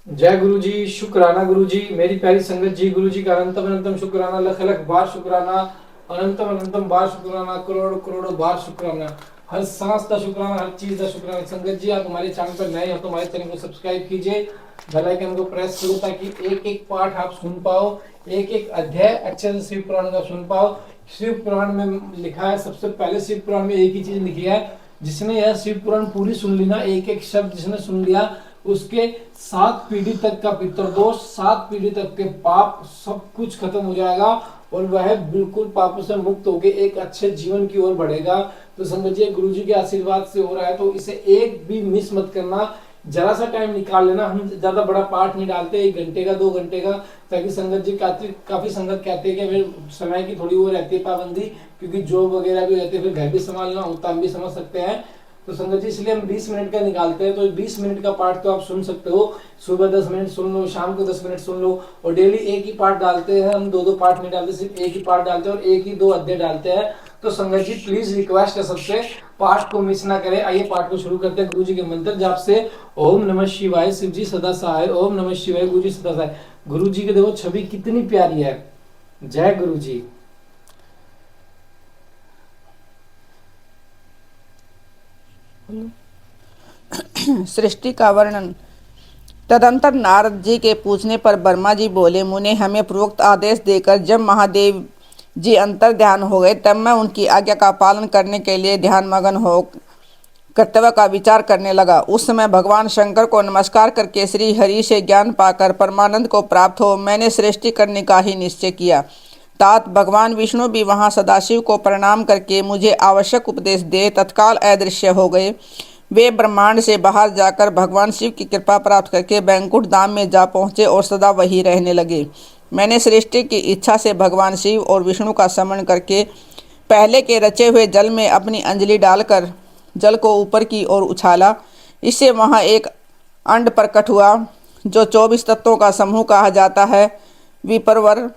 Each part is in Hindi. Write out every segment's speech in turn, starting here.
जय गुरु जी, शुक्राना गुरु जी, मेरी प्यारी संगत जी। गुरु जी का अनंतम अनंतम शुक्राना, लख लख बार शुक्राना, अनंतम अनंतम बार शुक्राना, करोड़ करोड़ बार शुक्राना, हर सांस का शुक्राना, हर चीज का शुक्राना। संगत जी, आप हमारे चैनल पर नए हो तो हमारे चैनल को सब्सक्राइब कीजिए, बेल आइकन को प्रेस करो ताकि एक एक पाठ आप सुन पाओ, एक एक अध्याय अच्छे से शिव पुराण का सुन पाओ। शिव पुराण में लिखा है, सबसे पहले शिव पुराण में एक ही चीज लिखी है, जिसने यह शिव पुराण पूरी सुन ली ना, एक एक शब्द जिसने सुन लिया, उसके 7 पीढ़ी तक का पितृदोष, 7 पीढ़ी तक के पाप सब कुछ खत्म हो जाएगा और वह बिल्कुल पापों से मुक्त होकर एक अच्छे जीवन की ओर बढ़ेगा। तो समझिए गुरु जी के आशीर्वाद से हो रहा है, तो इसे एक भी मिस मत करना, जरा सा टाइम निकाल लेना। हम ज्यादा बड़ा पाठ नहीं डालते, 1 घंटे का 2 घंटे का, ताकि संगत जी काफी संगत कहते हैं कि फिर समय की थोड़ी वो रहती है पाबंदी, क्योंकि जॉब वगैरह भी रहती है, फिर घर भी संभालना होता, हम भी समझ सकते हैं। तो संगत जी इसलिए हम 20 मिनट का निकालते हैं, तो 20 मिनट का पाठ तो आप सुन सकते हो। सुबह 10 मिनट सुन लो, शाम को 10 मिनट सुन लो, और डेली एक ही पाठ डालते हैं हम, दो दो पाठ नहीं डालते, सिर्फ एक ही पाठ डालते हैं और एक ही 2 अध्याय डालते हैं। तो संगत जी प्लीज रिक्वेस्ट है सबसे, पाठ को मिस ना करें। आइए पाठ को शुरू करते हैं गुरु जी के मंत्र जाप से। ओम नमः शिवाय, शिव जी सदा सहाय। ओम नमः शिवाय, गुरु जी सदा सहाय। गुरु जी की देखो छवि कितनी प्यारी है। जय गुरु जी। सृष्टि का वर्णन। तदंतर नारद जी के पूछने पर ब्रह्मा जी बोले, मुने हमें पूर्वोक्त आदेश देकर जब महादेव जी अंतर ध्यान हो गए, तब मैं उनकी आज्ञा का पालन करने के लिए ध्यान मगन हो कर्तव्य का विचार करने लगा। उस समय भगवान शंकर को नमस्कार करके श्री हरि से ज्ञान पाकर परमानंद को प्राप्त हो मैंने सृष्टि करने का ही निश्चय किया। तात भगवान विष्णु भी वहां सदाशिव को प्रणाम करके मुझे आवश्यक उपदेश दे तत्काल अदृश्य हो गए। वे ब्रह्मांड से बाहर जाकर भगवान शिव की कृपा प्राप्त करके बैंकुट धाम में जा पहुँचे और सदा वही रहने लगे। मैंने सृष्टि की इच्छा से भगवान शिव और विष्णु का स्मरण करके पहले के रचे हुए जल में अपनी अंजलि डालकर जल को ऊपर की ओर उछाला। इससे वहाँ एक अंड प्रकट हुआ जो 24 तत्वों का समूह कहा जाता है। विप्रवर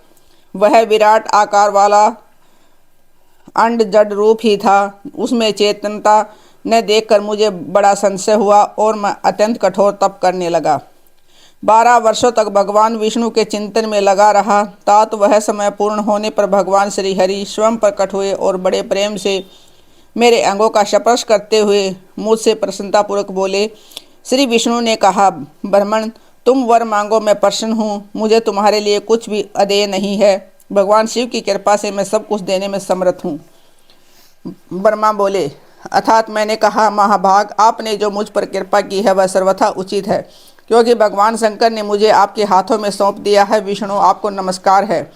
वह विराट आकार वाला अंड जड़ रूप ही था। उसमें चेतनता न देखकर मुझे बड़ा संशय हुआ और मैं अत्यंत कठोर तप करने लगा। 12 वर्षों तक भगवान विष्णु के चिंतन में लगा रहा। तात वह समय पूर्ण होने पर भगवान श्री हरि स्वयं प्रकट हुए और बड़े प्रेम से मेरे अंगों का स्पर्श करते हुए मुझसे प्रसन्नतापूर्वक बोले। श्री विष्णु ने कहा, ब्राह्मण तुम वर मांगो, मैं प्रसन्न हूँ। मुझे तुम्हारे लिए कुछ भी अदेय नहीं है। भगवान शिव की कृपा से मैं सब कुछ देने में समर्थ हूँ। ब्रह्मा बोले, अर्थात मैंने कहा, महाभाग आपने जो मुझ पर कृपा की है वह सर्वथा उचित है, क्योंकि भगवान शंकर ने मुझे आपके हाथों में सौंप दिया है। विष्णु आपको नमस्कार है।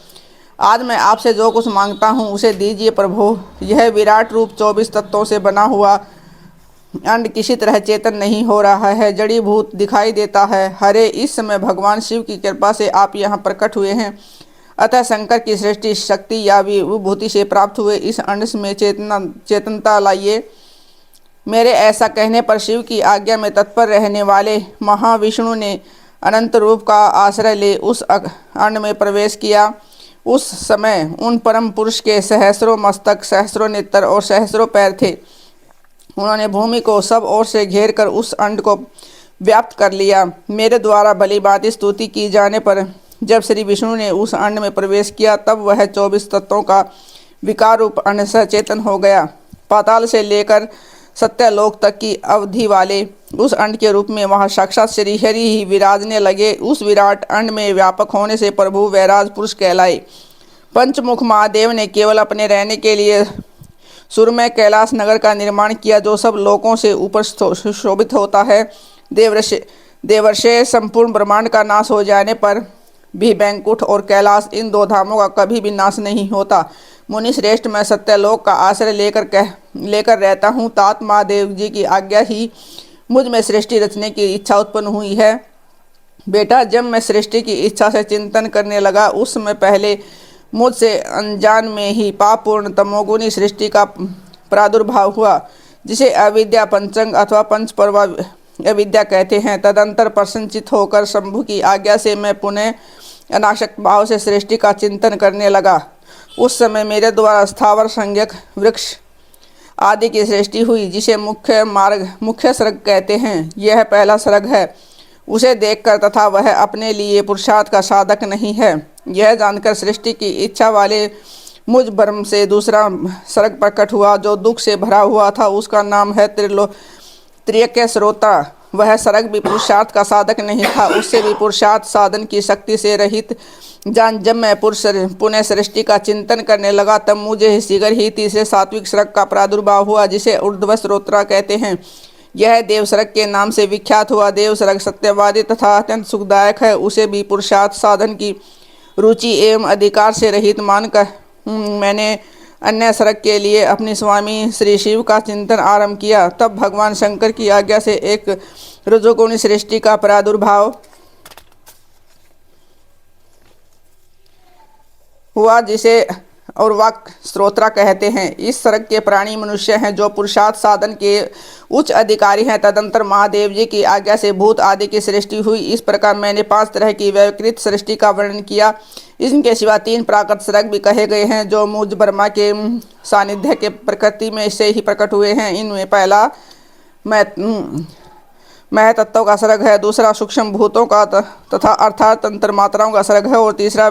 आज मैं आपसे जो कुछ मांगता हूँ उसे दीजिए प्रभु। यह विराट रूप 24 तत्वों से बना हुआ अंड किसी तरह चेतन नहीं हो रहा है, जड़ी भूत दिखाई देता है। हरे, इस समय भगवान शिव की कृपा से आप यहाँ प्रकट हुए हैं, अतः शंकर की सृष्टि शक्ति या विभूति से प्राप्त हुए इस अंड में चेतनता लाइए। मेरे ऐसा कहने पर शिव की आज्ञा में तत्पर रहने वाले महाविष्णु ने अनंत रूप का आश्रय ले उस अंड में प्रवेश किया। उस समय उन परम पुरुष के सहस्रों मस्तक, सहस्रों नेत्र और सहस्रों पैर थे। उन्होंने भूमि को सब ओर से घेर कर उस अंड को व्याप्त कर लिया। मेरे द्वारा भली भांति स्तुति की जाने पर जब श्री विष्णु ने उस अंड में प्रवेश किया, तब वह 24 तत्वों का विकार रूप अंड सचेतन हो गया। पाताल से लेकर सत्यलोक तक की अवधि वाले उस अंड के रूप में वहाँ साक्षात श्री हरि ही विराजने लगे। उस विराट अंड में व्यापक होने से प्रभु वैराज पुरुष कहलाए। पंचमुख महादेव ने केवल अपने रहने के लिए सुरमय कैलाश नगर का निर्माण किया, जो सब लोकों से ऊपर शोभित होता है। देवर्षे संपूर्ण ब्रह्मांड का नाश हो जाने पर भी बैंकुट और कैलाश, इन 2 धामों का कभी भी नाश नहीं होता। मुनि श्रेष्ठ, मैं सत्यलोक का आश्रय लेकर रहता हूँ। तात महादेव जी की आज्ञा ही मुझ में सृष्टि रचने की इच्छा उत्पन्न हुई है। बेटा, जब मैं सृष्टि की इच्छा से चिंतन करने लगा, उस समय पहले मुझसे अनजान में ही पापपूर्ण तमोगुनी सृष्टि का प्रादुर्भाव हुआ, जिसे अविद्या पंचंग अथवा पंचपर्वा अविद्या कहते हैं। तदंतर प्रसन्नचित होकर शंभु की आज्ञा से मैं पुनः अनासक्त भाव से सृष्टि का चिंतन करने लगा। उस समय मेरे द्वारा स्थावर संज्ञक वृक्ष आदि की सृष्टि हुई, जिसे मुख्य सर्ग कहते हैं। यह पहला सर्ग है। उसे देखकर तथा वह अपने लिए पुरुषार्थ का साधक नहीं है। यह जानकर सृष्टि की इच्छा वाले मुझ ब्रह्म से दूसरा सर्ग प्रकट हुआ जो दुख से भरा हुआ था। उसका नाम है त्रियज्ञ श्रोता। वह सर्ग भी पुरुषार्थ का साधक नहीं था, उससे भी पुरुषार्थ साधन की शक्ति से रहित जान। जब मैं पुनः सृष्टि का चिंतन करने लगा तब मुझे शीघ्र ही तीसरे सात्विक सर्ग का प्रादुर्भाव हुआ जिसे ऊर्ध्व श्रोत्रा कहते हैं। यह देव सर्ग के नाम से विख्यात हुआ। देव सर्ग सत्यवादी तथा अत्यंत सुखदायक है। उसे भी पुरुषार्थ साधन की रुचि एवं अधिकार से रहित मानकर मैंने अन्य सर्ग के लिए अपने स्वामी श्री शिव का चिंतन आरंभ किया। तब भगवान शंकर की आज्ञा से एक रजोगुणी सृष्टि का प्रादुर्भाव हुआ जिसे और वाक स्त्रोत्रा कहते हैं। इस सर्ग के प्राणी मनुष्य हैं जो पुरुषार्थ साधन के उच्च अधिकारी हैं। तदंतर महादेव जी की आज्ञा से भूत आदि की सृष्टि हुई। इस प्रकार मैंने 5 तरह की व्यवकृत सृष्टि का वर्णन किया। इनके सिवा 3 प्राकृत सर्ग भी कहे गए हैं जो मुझ ब्रह्मा के सानिध्य के प्रकृति में से ही प्रकट हुए हैं। इनमें पहला महतत्व का सर्ग है, दूसरा सूक्ष्म भूतों का तथा अर्थात तंत्र मात्राओं का सर्ग है और तीसरा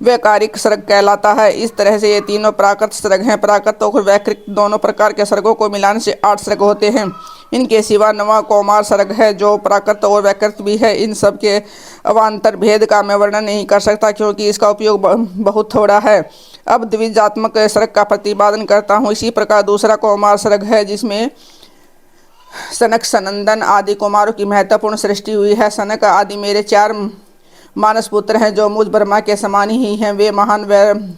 वैकारिक सर्ग कहलाता है। इस तरह से ये तीनों प्राकृत सर्ग हैं। प्राकृत और वैकृत दोनों प्रकार के सर्गों को मिलाने से 8 सर्ग होते हैं। इनके सिवा 9वां कौमार सर्ग है जो प्राकृत और वैकृत भी है। इन सब के अवान्तर भेद का मैं वर्णन नहीं कर सकता क्योंकि इसका उपयोग बहुत थोड़ा है। अब द्विजात्मक सर्ग का प्रतिपादन करता हूँ। इसी प्रकार दूसरा कौमार सर्ग है जिसमें सनक सनंदन आदि कुमारों की महत्वपूर्ण सृष्टि हुई है। सनक आदि मेरे 4 मानस पुत्र हैं जो मुझ ब्रह्मा के समान ही हैं। वे महान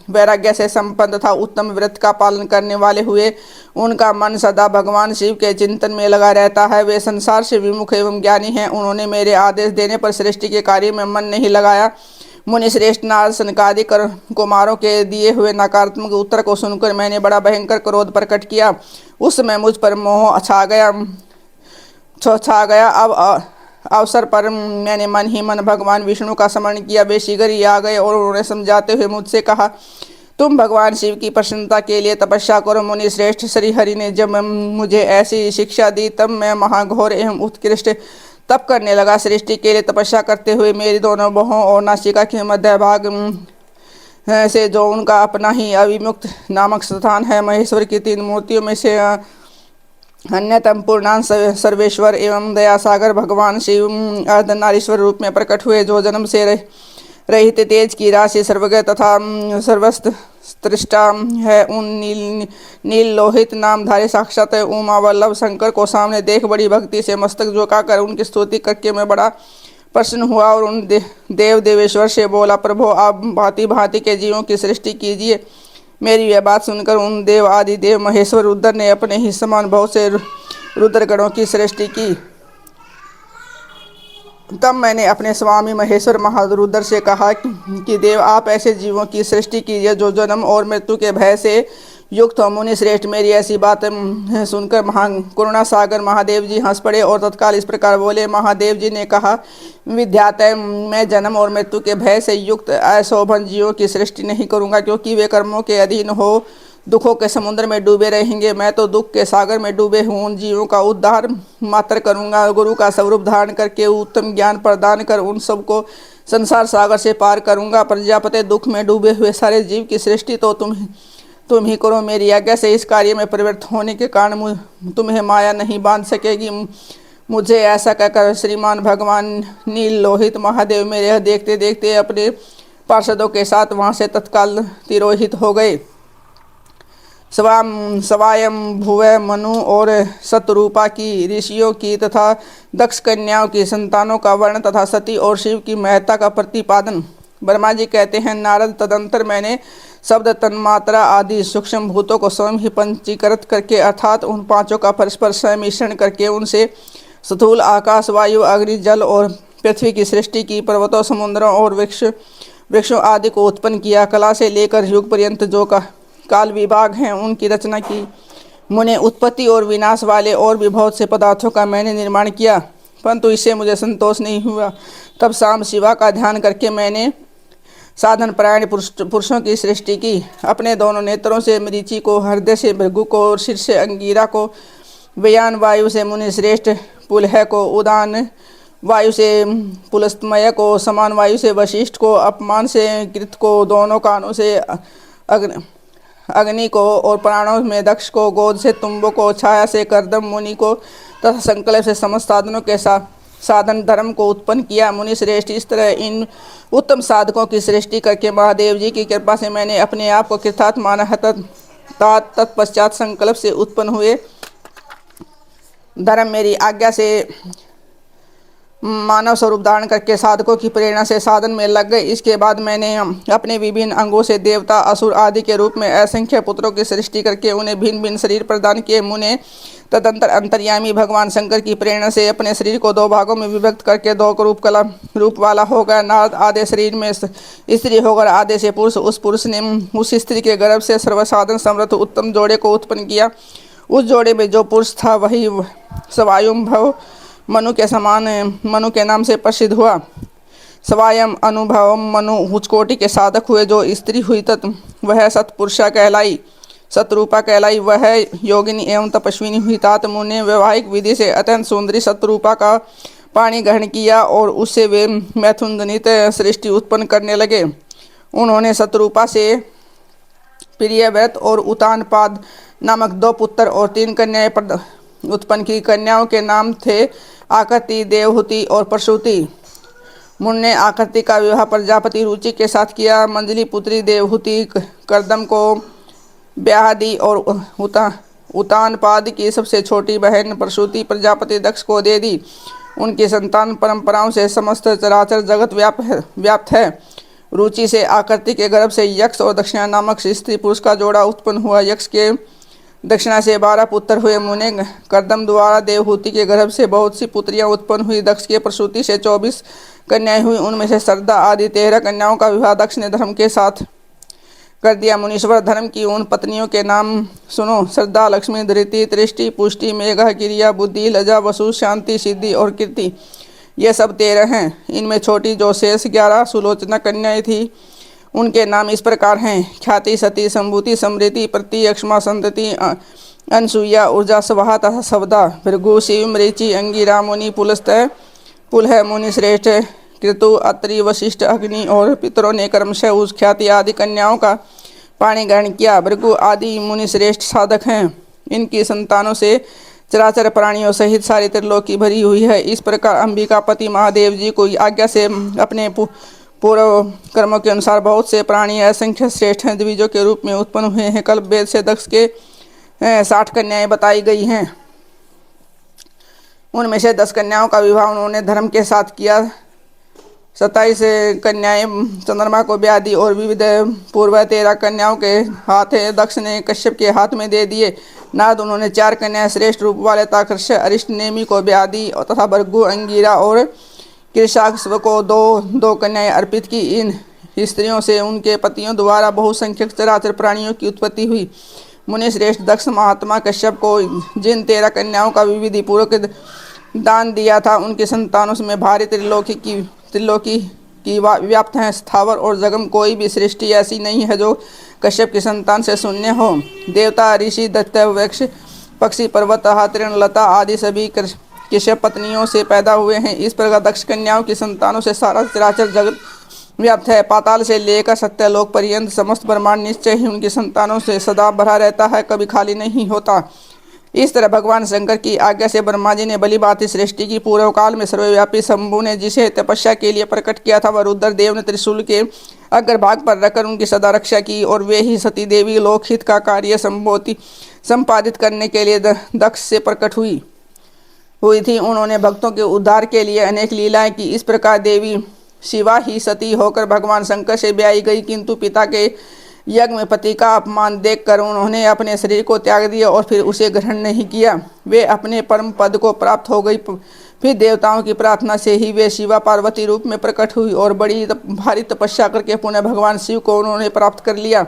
वैराग्य से संपन्न तथा उत्तम व्रत का पालन करने वाले हुए उनका मन सदा भगवान शिव के चिंतन में लगा रहता है। वे संसार से विमुख एवं ज्ञानी हैं। उन्होंने मेरे आदेश देने पर सृष्टि के कार्य में मन नहीं लगाया। मुनि श्रेष्ठ नारद सनकादि कुमारों के दिए हुए नकारात्मक उत्तर को सुनकर मैंने बड़ा भयंकर क्रोध प्रकट किया। उस समय मुझ पर मोह छा गया। अब अवसर पर मैंने मन ही मन भगवान विष्णु का स्मरण किया। वे शीघ्र ही आ गए और उन्होंने समझाते हुए मुझसे कहा, तुम भगवान शिव की प्रसन्नता के लिए तपस्या करो। मुनि श्रेष्ठ श्री हरि ने जब मुझे ऐसी शिक्षा दी तब मैं महाघोर एवं उत्कृष्ट तप करने लगा। सृष्टि के लिए तपस्या करते हुए मेरी दोनों बाहों और नासिका के मध्य भाग से जो उनका अपना ही अविमुक्त नामक स्थान है, महेश्वर की 3 मूर्तियों में से अन्यतम पूर्णांश सर्वेश्वर एवं दयासागर भगवान शिव अर्धनारीश्वर रूप में प्रकट हुए, जो जन्म से रहित तेज की राशि सर्वज्ञ तथा सर्वस्त्रष्टा है। उन नील लोहित नामधारी साक्षात उमा वल्लभ शंकर को सामने देख बड़ी भक्ति से मस्तक झुकाकर उनकी स्तुति करके मैं बड़ा प्रसन्न हुआ और उन देवेश्वर से बोला, प्रभु आप भांति भांति के जीवों की सृष्टि कीजिए। मेरी यह बात सुनकर उन देव आदि देव महेश्वर रुद्र ने अपने ही समान भाव से रुद्रगणों की सृष्टि की। तब मैंने अपने स्वामी महेश्वर महारुद्र से कहा कि देव आप ऐसे जीवों की सृष्टि कीजिए जो जन्म और मृत्यु के भय से युक्त हो। मुनि श्रेष्ठ मेरी ऐसी बात सुनकर करुणा सागर महादेव जी हंस पड़े और तत्काल इस प्रकार बोले। महादेव जी ने कहा, विद्यातः मैं जन्म और मृत्यु के भय से युक्त अशोभन जीवों की सृष्टि नहीं करूँगा क्योंकि वे कर्मों के अधीन हो दुखों के समुद्र में डूबे रहेंगे। मैं तो दुख के सागर में डूबे हूँ। उन जीवों का उद्धार मात्र करूँगा। गुरु का स्वरूप धारण करके उत्तम ज्ञान प्रदान कर उन सबको संसार सागर से पार करूँगा। प्रजापति दुख में डूबे हुए सारे जीव की सृष्टि तो तुम ही करो। मेरी आज्ञा से इस कार्य में प्रवृत्त होने के कारण तुम्हें माया नहीं बांध सकेगी। मुझे ऐसा कहकर श्रीमान भगवान नील लोहित महादेव मेरे देखते देखते अपने पार्षदों के साथ वहाँ से तत्काल तिरोहित हो गए। स्वायं भुवै मनु और शतरूपा की ऋषियों की तथा दक्ष कन्याओं की संतानों का वर्ण तथा सती और शिव की महत्ता का प्रतिपादन। ब्रह्मा जी कहते हैं, नारद तदंतर मैंने शब्द तन्मात्रा आदि सूक्ष्म भूतों को स्वयं ही पंचीकृत करके अर्थात उन 5 का परस्पर सम्मिश्रण करके उनसे स्थूल आकाश वायु अग्नि जल और पृथ्वी की सृष्टि की। पर्वतों समुद्रों और वृक्षों आदि को उत्पन्न किया। कला से लेकर युग पर्यंत जो काल विभाग हैं उनकी रचना की। मुने उत्पत्ति और विनाश वाले और भी बहुत से पदार्थों का मैंने निर्माण किया, परंतु इससे मुझे संतोष नहीं हुआ। तब शाम शिवा का ध्यान करके मैंने साधन परायण पुरुषों की सृष्टि की। अपने दोनों नेत्रों से मरीचि को, हृदय से भृगु को और सिर से अंगीरा को, व्यान वायु से मुनि श्रेष्ठ पुलह को, उदान वायु से पुलस्तमय को, समान वायु से वशिष्ठ को, अपमान से कृत को, दोनों कानों से अग्नि अग्नि को, और प्राणों में दक्ष को, गोद से तुम्ब को, छाया से कर्दम मुनि को, तथा संकल्प से समस्त साधनों के साथ साधन धर्म को उत्पन्न किया। मुनि श्रेष्ठ, इस तरह इन उत्तम साधकों की सृष्टि करके महादेव जी की कृपा से मैंने अपने आप को कृतार्थ माना है। तत्पश्चात संकल्प से उत्पन्न हुए धर्म मेरी आज्ञा से मानव स्वरूप धारण करके साधकों की प्रेरणा से साधन में लग गए। इसके बाद मैंने अपने विभिन्न अंगों से देवता, असुर आदि के रूप में असंख्य पुत्रों की सृष्टि करके उन्हें भिन्न भिन्न शरीर प्रदान किए। मुने तदंतर अंतर्यामी भगवान शंकर की प्रेरणा से अपने शरीर को दो भागों में विभक्त करके दो रूप वाला हो गया। नारद आधे शरीर में स्त्री होकर आधे से पुरुष, उस पुरुष ने उस स्त्री के गर्भ से सर्वसाधन समृद्ध उत्तम जोड़े को उत्पन्न किया। उस जोड़े में जो पुरुष था वही स्वायंभव मनु के समान मनु के नाम से प्रसिद्ध हुआ। स्वायं अनुभव मनु उच्चकोटि के साधक हुए। जो स्त्री हुई वह सतपुरुषा कहलाई, सतरूपा कहलाई। वह योगिनी एवं तपस्विनी हुई। तात मुनि ने वैवाहिक विधि से अत्यंत सुंदरी सतरूपा का पाणी ग्रहण किया और उससे वे मैथुन जनित सृष्टि उत्पन्न करने लगे। उन्होंने सतरूपा से प्रियव्रत और उतानपाद नामक 2 पुत्र और 3 कन्याएं उत्पन्न की। कन्याओं के नाम थे आकृति, देवहूति और प्रसूति। मुनि ने आकृति का विवाह प्रजापति रुचि के साथ किया। मंजली पुत्री देवहूति कर्दम को ब्याह दी और उतानपाद की सबसे छोटी बहन प्रसूति प्रजापति दक्ष को दे दी। उनकी संतान परंपराओं से समस्त चराचर जगत व्याप्त है। रुचि से आकृति के गर्भ से यक्ष और दक्षिणा नामक स्त्री पुरुष का जोड़ा उत्पन्न हुआ। यक्ष के दक्षिणा से 12 पुत्र हुए। मुने कर्दम द्वारा देवहूति के गर्भ से बहुत सी पुत्रियां उत्पन्न हुई। दक्ष के प्रसूति से 24 कन्याएं हुई। उनमें से श्रद्धा आदि 13 कन्याओं का विवाह दक्ष ने धर्म के साथ कर दिया। मुनीश्वर, धर्म की उन पत्नियों के नाम सुनो। श्रद्धा, लक्ष्मी, धृति, तृष्टि, पुष्टि, मेघा, क्रिया, बुद्धि, लज्जा, वसु, शांति, सिद्धि और कीर्ति। ये सब 13 हैं। इनमें छोटी जो शेष 11 सुलोचना कन्याएं थी उनके नाम इस प्रकार हैं: ख्याति, सती, संभूति, समृति, प्रति, अक्षमा, संतति, अनसुईया, ऊर्जा, स्वाहा तथा सवदा। भृगु, शिव, मरीचि, अंगिरा, मुनि, पुलस्त्य, पुलह, मुनि श्रेष्ठ, कृतु, अत्रि, वशिष्ठ, अग्नि और पितरों ने क्रमशः उस ख्याति आदि कन्याओं का पाणी ग्रहण किया। भृगु आदि मुनि श्रेष्ठ साधक हैं। इनकी संतानों से चराचर प्राणियों सहित सारी त्रिलोकी भरी हुई है। इस प्रकार अंबिकापति महादेव जी को आज्ञा से अपने पूर्व कर्मों के अनुसार बहुत से प्राणी असंख्य श्रेष्ठ हैं द्विजों के रूप में उत्पन्न हुए हैं। कल्प वेद से दक्ष के 60 कन्याएं बताई गई हैं। उनमें से 10 कन्याओं का विवाह उन्होंने धर्म के साथ किया। 27 कन्याएं चंद्रमा को ब्याह दी और विविध पूर्व 13 कन्याओं के हाथ दक्ष ने कश्यप के हाथ में दे दिए। नारद, उन्होंने 4 कन्याएं श्रेष्ठ रूप वाले ताकर्ष अरिष्ट नेमि को ब्याह दी तथा भृगु, अंगिरा और कृशाक्ष को 2 कन्याएं अर्पित की। इन स्त्रियों से उनके पतियों द्वारा बहुसंख्यक चराचर प्राणियों की उत्पत्ति हुई। मुनि श्रेष्ठ दक्ष महात्मा कश्यप को जिन 13 कन्याओं का विधि पूर्वक दान दिया था उनकी संतानों में भारी त्रिलोकी की व्याप्त है। स्थावर और जगम कोई भी सृष्टि ऐसी नहीं है जो कश्यप की संतान से शून्य हो। देवता, ऋषि, दैत्य, वृक्ष, पक्षी, पर्वत, तृण, लता आदि सभी कश्यप पत्नियों से पैदा हुए हैं। इस प्रकार दक्ष कन्याओं की संतानों से सारा चराचर जगत व्याप्त है। पाताल से लेकर सत्यलोक पर्यंत समस्त ब्रह्मांड निश्चय ही उनकी संतानों से सदा भरा रहता है, कभी खाली नहीं होता। इस तरह भगवान शंकर की आज्ञा से ब्रह्मा जी ने बलि भांति सृष्टि की। पूर्व काल में सर्वव्यापी शंभु ने जिसे तपस्या के लिए प्रकट किया था वह रुद्र देव ने त्रिशूल के अग्रभाग पर रखकर उनकी सदा रक्षा की और वे ही सती देवी लोकहित का कार्य संपादित करने के लिए दक्ष से प्रकट हुई थी। उन्होंने भक्तों के उद्धार के लिए अनेक लीलाएं की। इस प्रकार देवी शिवा ही सती होकर भगवान शंकर से ब्याही गई, किंतु पिता के यज्ञ में पति का अपमान देखकर उन्होंने अपने शरीर को त्याग दिया और फिर उसे ग्रहण नहीं किया। वे अपने परम पद को प्राप्त हो गई। फिर देवताओं की प्रार्थना से ही वे शिवा पार्वती रूप में प्रकट हुई और बड़ी भारी तपस्या करके पुनः भगवान शिव को उन्होंने प्राप्त कर लिया।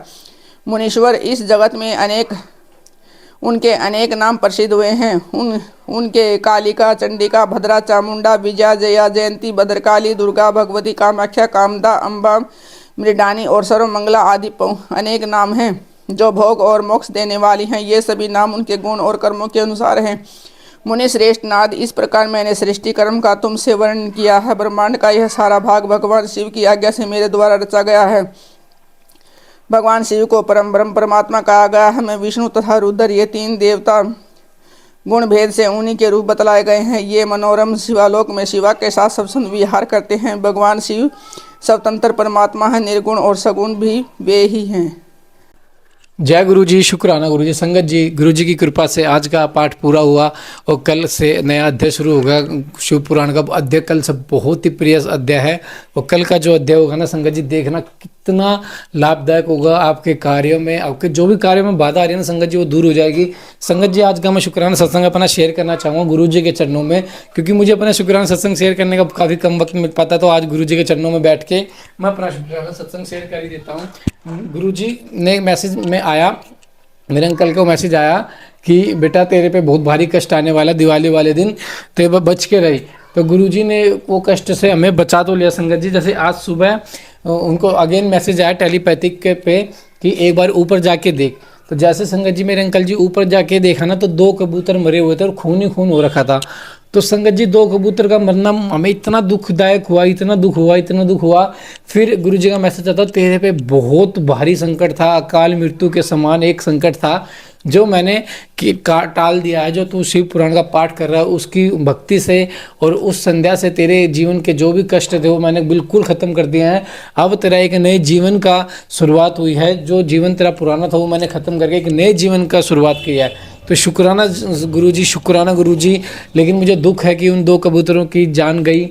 मुनीश्वर, इस जगत में उनके अनेक नाम प्रसिद्ध हुए हैं। उनके कालिका, चंडिका, भद्रा, चामुंडा, विजया, जया, जयंती, भद्रकाली, दुर्गा, भगवती, कामाख्या, कामदा, अम्बा, मृडानी और सर्वमंगला आदि अनेक नाम हैं जो भोग और मोक्ष देने वाली हैं। ये सभी नाम उनके गुण और कर्मों के अनुसार हैं। मुनि श्रेष्ठ नारद, इस प्रकार मैंने सृष्टि कर्म का तुमसे वर्णन किया है। ब्रह्मांड का यह सारा भाग भगवान शिव की आज्ञा से मेरे द्वारा रचा गया है। भगवान शिव को परम ब्रह्म परमात्मा कहा गया है। मैं विष्णु तथा रुद्र ये तीन देवता गुण भेद से उन्हीं के रूप बतलाए गए हैं। ये मनोरम शिवालोक में शिवा के साथ सब समय विहार करते हैं। भगवान शिव स्वतंत्र परमात्मा है, निर्गुण और सगुण भी वे ही हैं। जय गुरु जी, शुक्राना गुरु जी। संगत जी, गुरु जी की कृपा से आज का पाठ पूरा हुआ और कल से नया अध्याय शुरू होगा शिव पुराण का अध्याय। कल से बहुत ही प्रिय अध्याय है और कल का जो अध्याय होगा ना संगत जी, देखना कितना लाभदायक होगा आपके कार्यों में। आपके जो भी कार्यों में बाधा आ रही है ना संगत जी, वो दूर हो जाएगी। संगत जी, आज का मैं शुक्राना सत्संग अपना शेयर करना चाहूँगा गुरु जी के चरणों में, क्योंकि मुझे अपना शुक्राना सत्संग शेयर करने का काफ़ी कम वक्त मिल पाता, तो आज गुरु जी के चरणों में बैठ के मैं अपना शुक्राना सत्संग शेयर कर ही देता हूँ। गुरु जी ने मैसेज में आया, मेरे अंकल को मैसेज आया कि बेटा तेरे पे बहुत भारी कष्ट आने वाला, दिवाली वाले दिन तो बच के रही। तो गुरुजी ने वो कष्ट से हमें बचा तो लिया संगत जी। जैसे आज सुबह उनको अगेन मैसेज आया टेलीपैथिक के पे कि एक बार ऊपर जाके देख। तो जैसे संगत जी मेरे अंकल जी ऊपर जाके देखा ना, तो 2 कबूतर मरे हुए थे और खून ही खून हो रखा था। तो संगत जी 2 कबूतर का मरना हमें इतना दुखदायक हुआ, इतना दुख हुआ। फिर गुरु जी का मैसेज आता, तेरे पे बहुत भारी संकट था, अकाल मृत्यु के समान एक संकट था जो मैंने टाल दिया है। जो तू शिव पुराण का पाठ कर रहा है उसकी भक्ति से और उस संध्या से तेरे जीवन के जो भी कष्ट थे वो मैंने बिल्कुल ख़त्म कर दिए हैं। अब तेरा एक नए जीवन का शुरुआत हुई है। जो जीवन तेरा पुराना था वो मैंने ख़त्म करके एक नए जीवन का शुरुआत किया है। तो शुक्राना गुरुजी, शुक्राना गुरुजी। लेकिन मुझे दुख है कि उन 2 कबूतरों की जान गई,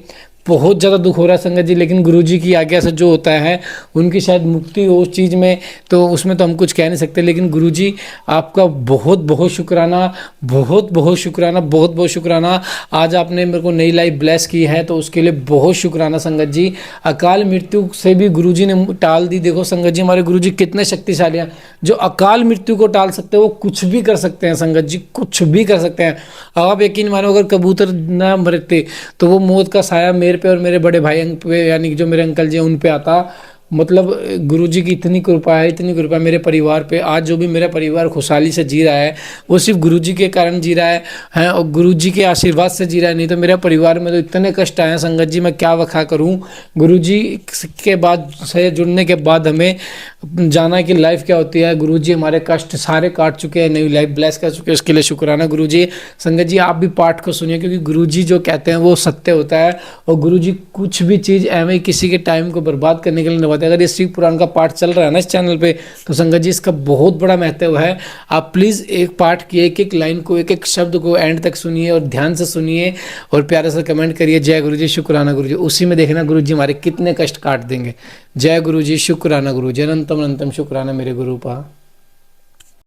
बहुत ज़्यादा दुख हो रहा है संगत जी। लेकिन गुरुजी की आज्ञा से जो होता है उनकी शायद मुक्ति हो उस चीज़ में, तो उसमें तो हम कुछ कह नहीं सकते। लेकिन गुरुजी आपका बहुत बहुत शुक्राना, बहुत बहुत शुक्राना, बहुत बहुत शुक्राना। आज आपने मेरे को नई लाइफ ब्लेस की है, तो उसके लिए बहुत शुक्राना संगत जी। अकाल मृत्यु से भी गुरुजी ने टाल दी। देखो संगत जी, हमारे गुरुजी कितने शक्तिशाली हैं। जो अकाल मृत्यु को टाल सकते हैं वो कुछ भी कर सकते हैं संगत जी, कुछ भी कर सकते हैं। अब आप यकीन मानो, अगर कबूतर ना मरते तो वो मौत का साया मेरे पे और मेरे बड़े भाई पे, यानी कि जो मेरे अंकल जी हैं उन पे आता। मतलब गुरुजी की इतनी कृपा है, इतनी कृपा मेरे परिवार पे। आज जो भी मेरा परिवार खुशहाली से जी रहा है वो सिर्फ गुरुजी के कारण जी रहा है और गुरुजी के आशीर्वाद से जी रहा है। नहीं तो मेरे परिवार में तो इतने कष्ट आए हैं संगत जी, मैं क्या वखा करूं। गुरुजी के बाद से जुड़ने के बाद हमें जाना कि लाइफ क्या होती है। गुरुजी हमारे कष्ट सारे काट चुके हैं, नई लाइफ ब्लेस कर चुके हैं, उसके लिए शुक्राना गुरुजी। संगत जी आप भी पाठ को सुनिए, क्योंकि गुरुजी जो कहते हैं वो सत्य होता है और गुरुजी कुछ भी चीज़ एवं किसी के टाइम को बर्बाद करने के लिए नहीं बताते। अगर ये शिव पुराण का पाठ चल रहा है ना इस चैनल पे, तो संगत जी इसका बहुत बड़ा महत्व है। आप प्लीज़ एक पाठ की एक एक लाइन को, एक एक शब्द को एंड तक सुनिए और ध्यान से सुनिए और प्यारे से कमेंट करिए जय गुरुजी, शुक्राना गुरुजी। उसी में देखना गुरुजी हमारे कितने कष्ट काट देंगे। जय गुरुजी, शुक्राना गुरुजी, अनंतम अनंतम शुक्राना मेरे गुरु पा।